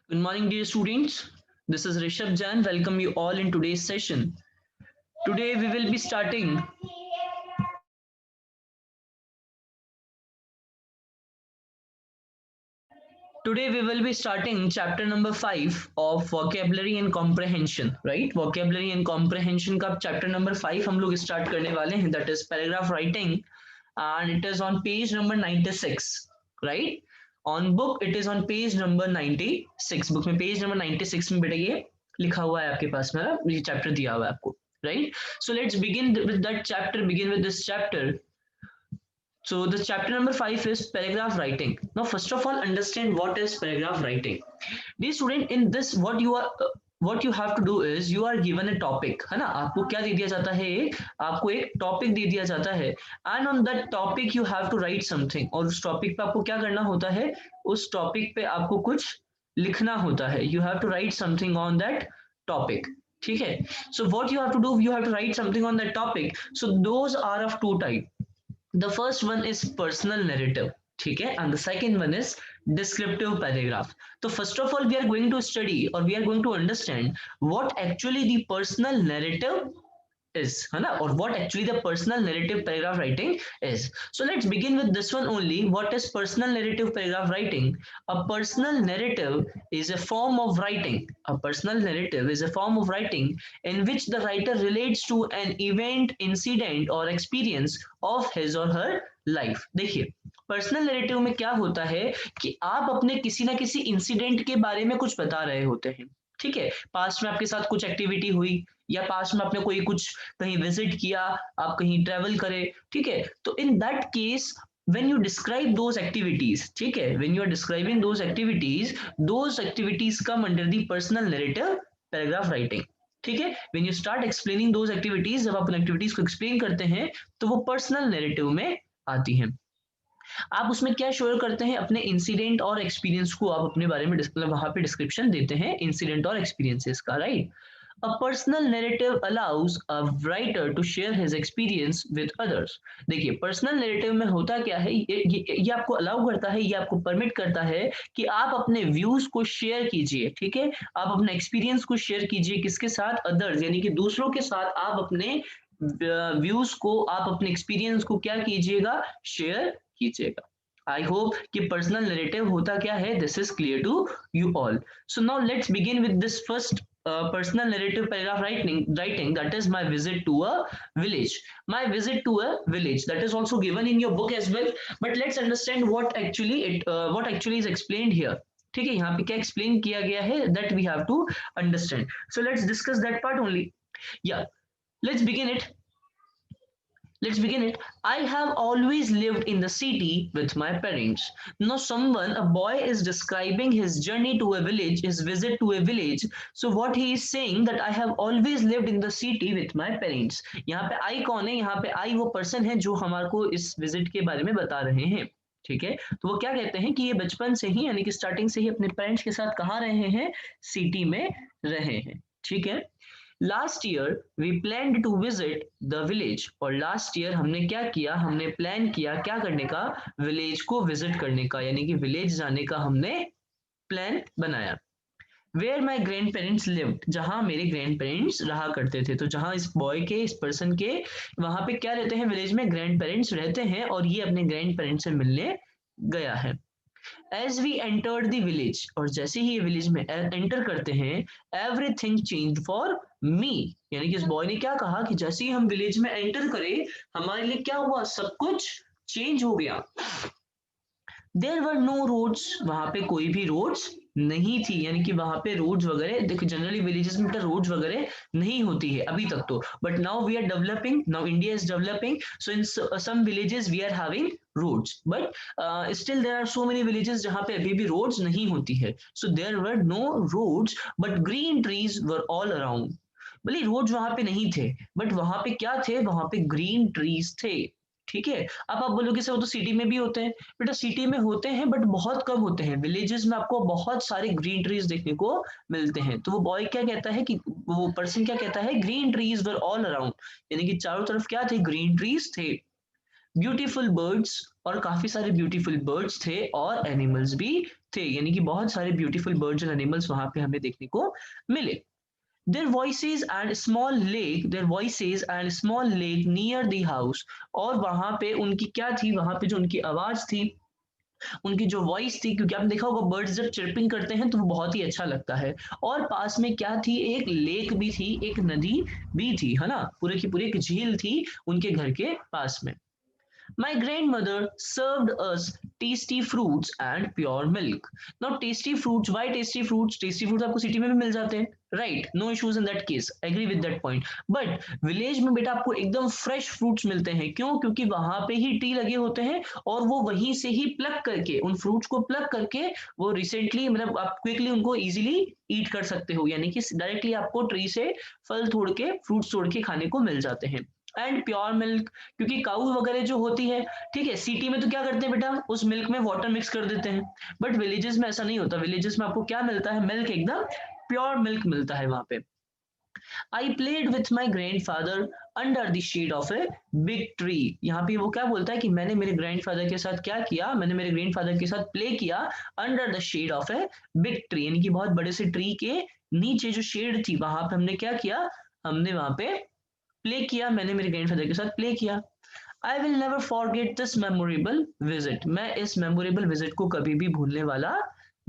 Good morning, dear students. This is Rishabh Jain. Welcome you all in today's session. Today we will be starting. Today we will be starting chapter number 5 of vocabulary and comprehension. Right? Vocabulary and comprehension का chapter number 5 हम लोग start करने वाले हैं. That is paragraph writing, and it is on page number 96. Right? On book it is on page number 96. Book में page number 96 में बेटा ये लिखा हुआ है आपके पास में ना, ये चैप्टर दिया हुआ है आपको. Right? So let's begin with that chapter. Begin with this chapter. So the chapter number 5 is paragraph writing. Now first of all understand what is paragraph writing. Dear student, in this what you have to do is you are given a topic, है ना. आपको क्या दे दिया जाता है, आपको एक topic दे दिया जाता है, and on that topic you have to write something. और उस टॉपिक पे आपको क्या करना होता है, उस टॉपिक पे आपको कुछ लिखना होता है. You have to write something on that topic. ठीक है. So what you have to do, you have to write something on that topic. So those are of two type. The first one is personal narrative, ठीक है, and the second one is descriptive paragraph. So first of all we are going to study or we are going to understand what actually the personal narrative is, है ना, or what actually the personal narrative paragraph writing is. So let's begin with this one only. What is personal narrative paragraph writing? A personal narrative is a form of writing. A personal narrative is a form of writing in which the writer relates to an event, incident or experience of his or her life. देखिए personal narrative में क्या होता है कि आप अपने किसी ना किसी इंसिडेंट के बारे में कुछ बता रहे होते हैं. ठीक है, पास्ट में आपके साथ कुछ एक्टिविटी हुई या पास्ट में आपने कोई कुछ कहीं विजिट किया, आप कहीं ट्रेवल करे. ठीक है, तो in that case when you describe those activities, ठीक है, when you are describing those activities come under the personal narrative paragraph writing. ठीक है, when you start explaining those activities, जब आप उन एक्टिविटीज को एक्सप्लेन करते हैं तो वो पर्सनल नैरेटिव में आती हैं. आप उसमें क्या शेयर करते हैं, अपने इंसिडेंट और एक्सपीरियंस को आप अपने बारे में वहां पे डिस्क्रिप्शन देते हैं इंसिडेंट और एक्सपीरियंसेस का. Right. A personal narrative allows a writer to share his experience with others. देखिए पर्सनल नैरेटिव में होता क्या है, ये आपको अलाउ करता है, ये आपको परमिट करता है कि आप अपने व्यूज को शेयर कीजिए. ठीक है, आप अपने एक्सपीरियंस को शेयर कीजिए किसके साथ, अदर्स, यानी कि दूसरों के साथ आप अपने व्यूज को, आप अपने एक्सपीरियंस को क्या कीजिएगा, शेयर कीजिएगा. आई होप कि पर्सनल नैरेटिव होता क्या है, this is clear to you all. So now let's begin with this first personal narrative paragraph writing, that is my visit to a village. My visit to a village, that is also given in your book as well, but let's understand what actually is explained here. ठीक है, यहाँ पे क्या explain किया गया है, that we have to understand. So let's discuss that part only. Yeah, let's begin it. I have always lived in the city with my parents. Now a boy is describing his journey to a village, his visit to a village. So what he is saying that I have always lived in the city with my parents. यहाँ पे I कौन है, यहाँ पे I वो person है जो हमारे को इस visit के बारे में बता रहे हैं. ठीक है, तो वो क्या कहते हैं कि ये बचपन से ही यानी कि स्टार्टिंग से ही अपने पेरेंट्स के साथ कहाँ रहे हैं, सिटी में रहे हैं. ठीक है. Last year we plan to visit the village. और लास्ट ईयर हमने क्या किया, हमने प्लान किया क्या करने का, विलेज को विजिट करने का, यानी कि विलेज जाने का हमने प्लान बनाया. Where my grand parents lived, जहां मेरे ग्रैंड पेरेंट्स रहा करते थे. तो जहां इस बॉय के, इस पर्सन के वहां पे क्या रहते हैं, विलेज में ग्रैंड पेरेंट्स रहते हैं, और ये अपने ग्रैंड पेरेंट्स से मिलने गया है. As we entered the village, और जैसे ही ये विलेज में एंटर करते हैं, एवरीथिंग चेंज फॉर मी, यानी कि इस बॉय ने क्या कहा कि जैसे ही हम विलेज में एंटर करें हमारे लिए क्या हुआ, सब कुछ चेंज हो गया. देयर वर नो रोड्स, वहां पे कोई भी रोड्स नहीं थी, यानी कि वहां पे रोड्स वगैरह, देखो जनरली विलेजेस में रोड्स वगैरह नहीं होती है अभी तक तो, but now we are developing, now India is developing, so in some villages we are having roads, but still there are so many villages जहां पे अभी भी रोड्स नहीं होती है. So there were no roads but green trees were all around. भले roads वहां पे नहीं थे बट वहां पे क्या थे, वहां पे ग्रीन ट्रीज थे. ठीक है, अब आप बोलोगे सर वो तो सिटी में भी होते हैं, बेटा सिटी में होते हैं बट बहुत कम होते हैं. विलेजेस में आपको बहुत सारे ग्रीन ट्रीज देखने को मिलते हैं. तो वो बॉय क्या कहता है कि वो पर्सन क्या कहता है, green trees were all around, यानी कि चारों तरफ क्या थे, ग्रीन ट्रीज थे. ब्यूटीफुल बर्ड्स, और काफी सारे ब्यूटीफुल बर्ड्स थे और एनिमल्स भी थे, यानी कि बहुत सारे ब्यूटीफुल बर्ड्स और एनिमल्स वहां पे हमें देखने को मिले। Their voices and small lake, their voices and small lake near the house, और वहां पे उनकी क्या थी, वहां पे जो उनकी आवाज थी, उनकी जो वॉइस थी, क्योंकि आपने देखा होगा बर्ड्स जब चिर्पिंग करते हैं तो वो बहुत ही अच्छा लगता है। और पास में क्या थी, एक लेक भी थी, एक नदी भी थी, है ना, पूरे की पूरी एक झील थी उनके घर के पास में। My grandmother served us tasty fruits and pure milk. Now tasty fruits, why tasty fruits? Tasty fruits आपको सिटी में भी मिल जाते हैं, right? No issues in that case. Agree with that point. But village में बेटा आपको एकदम फ्रेश फ्रूट्स मिलते हैं, क्यों? क्योंकि वहां पे ही ट्री लगे होते हैं और वो वहीं से ही प्लग करके, उन फ्रूट्स को प्लग करके वो रिसेंटली, मतलब आप क्विकली उनको इजीली ईट कर सकते हो, यानी कि डायरेक्टली आपको ट्री से फल तोड़ के, फ्रूट्स तोड़ के खाने को मिल जाते हैं। एंड प्योर मिल्क, क्योंकि काऊ वगैरह जो होती है, ठीक है, सिटी में तो क्या करते हैं बेटा, उस मिल्क में वाटर मिक्स कर देते हैं, बट विलेजेस में ऐसा नहीं होता। विलेजेस में आपको क्या मिलता है, मिल्क एकदम प्योर मिल्क मिलता है वहां पे। I played with my grandfather under the shade of a big tree. यहाँ पे वो क्या बोलता है कि मैंने मेरे ग्रैंडफादर के साथ क्या किया, मैंने मेरे ग्रैंडफादर के साथ प्ले किया under the shade of a big tree, यानी कि बहुत बड़े से ट्री के नीचे जो शेड थी वहां पे हमने क्या किया, हमने वहां पे प्ले किया, मैंने मेरे ग्रैंडफादर के साथ प्ले किया। I will never forget this memorable visit, मैं इस मेमोरेबल विजिट को कभी भी भूलने वाला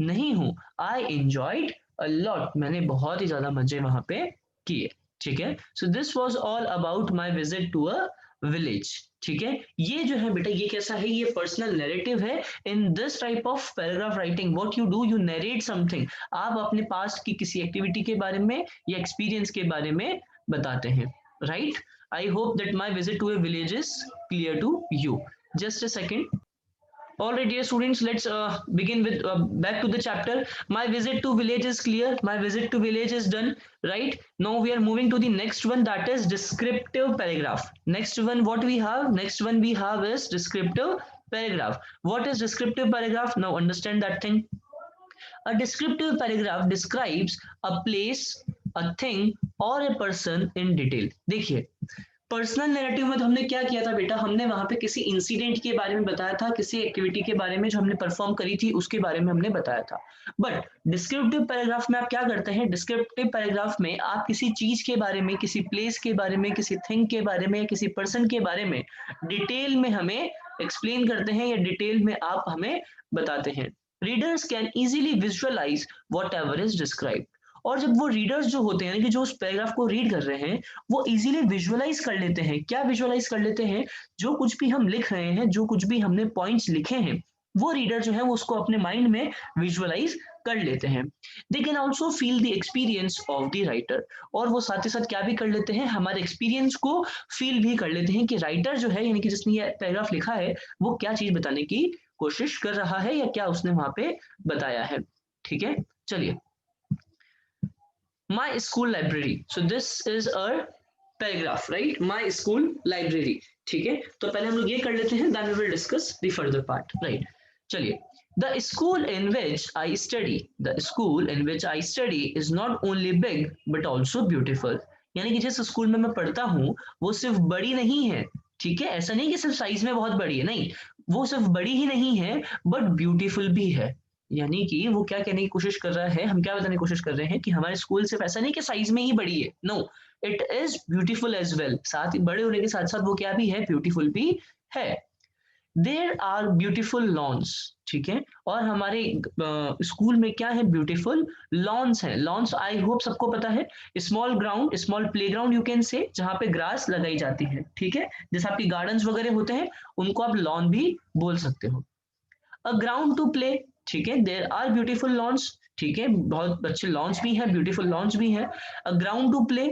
नहीं हूँ। आई एंजॉयड अ लॉट, मैंने बहुत ही ज्यादा मजे वहां पे किए। ठीक है, so this was all about my visit to a village. ठीक है, ये जो है बेटा, ये कैसा है, ये पर्सनल नैरेटिव है। In this type of paragraph writing what you do, you narrate something, आप अपने पास्ट की किसी एक्टिविटी के बारे में या एक्सपीरियंस के बारे में बताते हैं, right? I hope that my visit to a village is clear to you. Just a second. All right, dear students, let's begin with back to the chapter. My visit to village is clear. My visit to village is done. Right now, we are moving to the next one, that is descriptive paragraph. Next one, what we have? Next one we have is descriptive paragraph. What is descriptive paragraph? Now, understand that thing. A descriptive paragraph describes a place, a thing, or a person in detail. देखिए, personal narrative में तो हमने क्या किया था बेटा, हमने वहां पे किसी इंसिडेंट के बारे में बताया था, किसी एक्टिविटी के बारे में जो हमने परफॉर्म करी थी उसके बारे में हमने बताया था। बट डिस्क्रिप्टिव पैराग्राफ में आप क्या करते हैं, डिस्क्रिप्टिव पैराग्राफ में आप किसी चीज के बारे में, किसी प्लेस के बारे में, किसी थिंग के बारे में, किसी पर्सन के बारे में डिटेल में हमें एक्सप्लेन करते हैं या डिटेल में आप हमें बताते हैं। Readers can easily visualise whatever is describe, और जब वो रीडर्स जो होते हैं कि जो उस पैराग्राफ को रीड कर रहे हैं, वो इजीली विजुअलाइज कर लेते हैं। क्या विजुअलाइज कर लेते हैं, जो कुछ भी हम लिख रहे हैं, जो कुछ भी हमने पॉइंट्स लिखे हैं, वो रीडर जो है वो उसको अपने माइंड में विजुअलाइज कर लेते हैं। They can also feel the experience of the writer, और वो साथ ही साथ क्या भी कर लेते हैं, हमारे एक्सपीरियंस को फील भी कर लेते हैं कि राइटर जो है, यानी कि जिसने ये पैराग्राफ लिखा है, वो क्या चीज बताने की कोशिश कर रहा है या क्या उसने वहां पे बताया है। ठीक है, चलिए। My school library, so this is a paragraph, right? My school library, ठीक है, तो पहले हम लोग ये कर लेते हैं, then we will discuss the further part, right? चलिए, the school in which I study, the school in which I study is not only big but also beautiful, यानी कि जिस स्कूल में मैं पढ़ता हूँ वो सिर्फ बड़ी नहीं है, ठीक है, ऐसा नहीं कि सिर्फ साइज में बहुत बड़ी है, नहीं, वो सिर्फ बड़ी ही नहीं है बट ब्यूटीफुल भी है। यानी कि वो क्या कहने की कोशिश कर रहा है, हम क्या बताने की कोशिश कर रहे हैं कि हमारे स्कूल सिर्फ ऐसा नहीं कि साइज में ही बड़ी है, no, it is beautiful as well, साथ ही बड़े होने के साथ साथ वो क्या भी है, ब्यूटीफुल भी है। देयर आर ब्यूटीफुल लॉन्स, ठीक है, और हमारे स्कूल में क्या है, ब्यूटीफुल लॉन्स है। लॉन्स आई होप सबको पता है, small ground, small play ground you can say, जहाँ पे ग्रास लगाई जाती है, ठीक है, जैसे आपके गार्डन्स वगैरह होते हैं उनको आप लॉन भी बोल सकते हो। अ ग्राउंड टू प्ले, ठीक है, देयर आर ब्यूटीफुल लॉन्स, ठीक है, बहुत अच्छे लॉन्स भी है, ब्यूटीफुल लॉन्स भी है। अ ग्राउंड टू प्ले,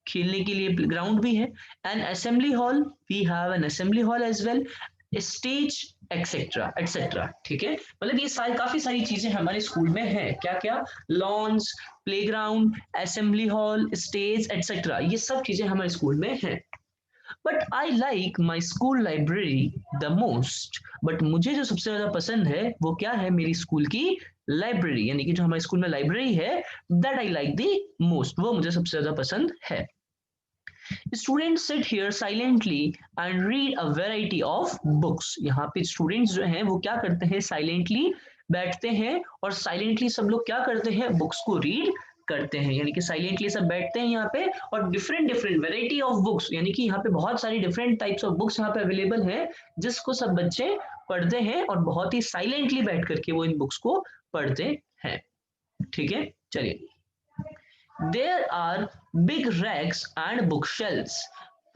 खेलने के लिए ग्राउंड भी है। An assembly hall, we have an assembly hall as well. Stage etcetera etcetera, ठीक है, मतलब ये सारी काफी सारी चीजें हमारे स्कूल में है, क्या क्या, lawns, playground, assembly hall, stage etcetera, ये सब चीजें हमारे स्कूल में है। But I like my school library the most, but मुझे जो सबसे ज्यादा पसंद है वो क्या है, मेरी स्कूल की लाइब्रेरी, यानी कि जो हमारे स्कूल में लाइब्रेरी है, that I like the most, वो मुझे सबसे ज्यादा पसंद है। Students sit here silently and read a variety of books. यहाँ पे स्टूडेंट्स जो हैं वो क्या करते हैं, साइलेंटली बैठते हैं और साइलेंटली सब लोग क्या करते हैं, बुक्स को रीड करते हैं। यानी कि साइलेंटली सब बैठते हैं यहाँ पे और different different variety of books, यानी कि यहाँ पे बहुत सारी डिफरेंट टाइप्स ऑफ बुक्स यहाँ पे अवेलेबल हैं जिसको सब बच्चे पढ़ते हैं और बहुत ही साइलेंटली बैठ करके वो इन बुक्स को पढ़ते हैं। ठीक है, चलिए। There are big racks and book shelves.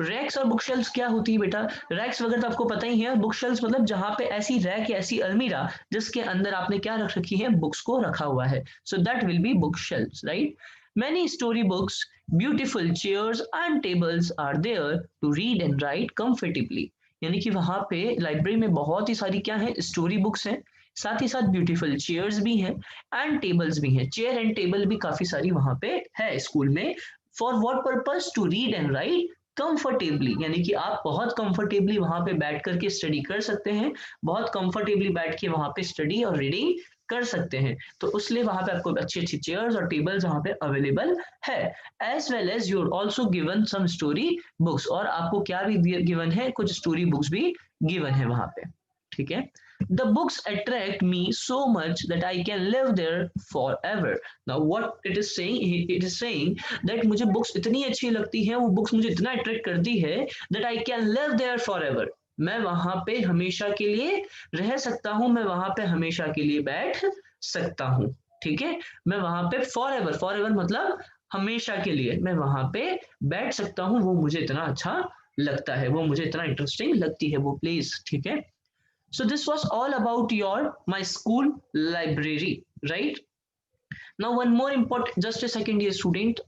Racks और बुक शेल्व्स क्या होती है बेटा, रैक्स वगैरह तो आपको पता ही है, बुक शेल्व्स मतलब जहां पे ऐसी रैक या ऐसी अलमीरा जिसके अंदर आपने क्या रख रखी है, बुक्स को रखा हुआ है। So that will be book shelves, right. Many story books, beautiful chairs and tables are there to read and write comfortably। यानी कि वहां पे लाइब्रेरी में बहुत ही सारी क्या है, स्टोरी बुक्स हैं, साथ ही साथ ब्यूटीफुल चेयर्स भी हैं एंड टेबल्स भी हैं। चेयर एंड टेबल भी काफी सारी वहां पे है स्कूल में। For what purpose, to read and write comfortably, यानी कि आप बहुत कंफर्टेबली वहां पे बैठ करके स्टडी कर सकते हैं, बहुत कंफर्टेबली बैठ के वहां पे स्टडी और रीडिंग कर सकते हैं। तो उसलिए वहां पे आपको अच्छी अच्छी चेयर्स और टेबल्स वहां पे अवेलेबल है। As well as you are also given some story books, और आपको क्या भी गिवन है, कुछ स्टोरी बुक्स भी गिवन है वहां पे। ठीक है। The books attract me so much that I can live there forever। Now what it is saying that मुझे बुक्स इतनी अच्छी लगती हैं, वो बुक्स मुझे इतना अट्रैक्ट करती है that I can live there forever। मैं वहां पे हमेशा के लिए रह सकता हूं, मैं वहां पे हमेशा के लिए बैठ सकता हूं। ठीक है, मैं वहां पे फॉरएवर, फॉरएवर मतलब हमेशा के लिए मैं वहां पे बैठ सकता हूं, वो मुझे इतना अच्छा लगता है, वो मुझे इतना इंटरेस्टिंग लगती है वो प्लेस। ठीक है। So this was all about my school library, right? Now one more important, just a second, dear student.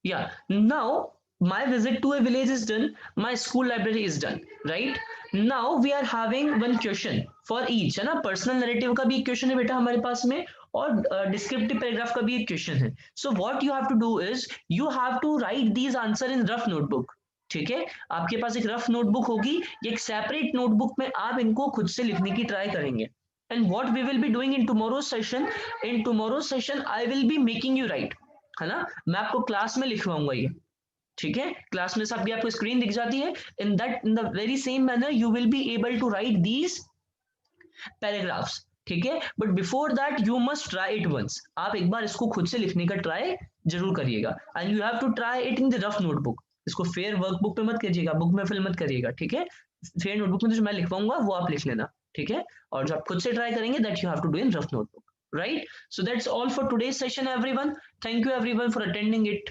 Yeah, now my visit to a village is done, my school library is done, right? Now we are having one question for each, है ना। Personal narrative का भी एक question है बेटा हमारे पास में, और डिस्क्रिप्टिव पैराग्राफ का भी एक क्वेश्चन है। So what you have to do is you have to write these answer in rough notebook. ठीक है, आपके पास एक रफ नोटबुक होगी, एक सेपरेट नोटबुक में आप इनको खुद से लिखने की ट्राई करेंगे। And what we will be doing in tomorrow session, in tomorrow session I will be making you write, है ना। मैं आपको क्लास में लिखवाऊंगा ये। ठीक है, क्लास में सब भी आपको स्क्रीन दिख जाती है। In the very same manner you will be able to write these paragraphs. ठीक है, but before that you must try it once. आप एक बार इसको खुद से लिखने का ट्राई जरूर करिएगा, and you have to try it in the rough notebook. इसको फेयर वर्कबुक पे मत करिएगा, बुक में फिल मत करिएगा। ठीक है, फेयर नोटबुक में जो मैं लिखवाऊंगा वो आप लिख लेना। ठीक है, और जो आप खुद से ट्राई करेंगे that you have to do in rough notebook, right? So that's all for today's session, everyone. Thank you everyone for attending it.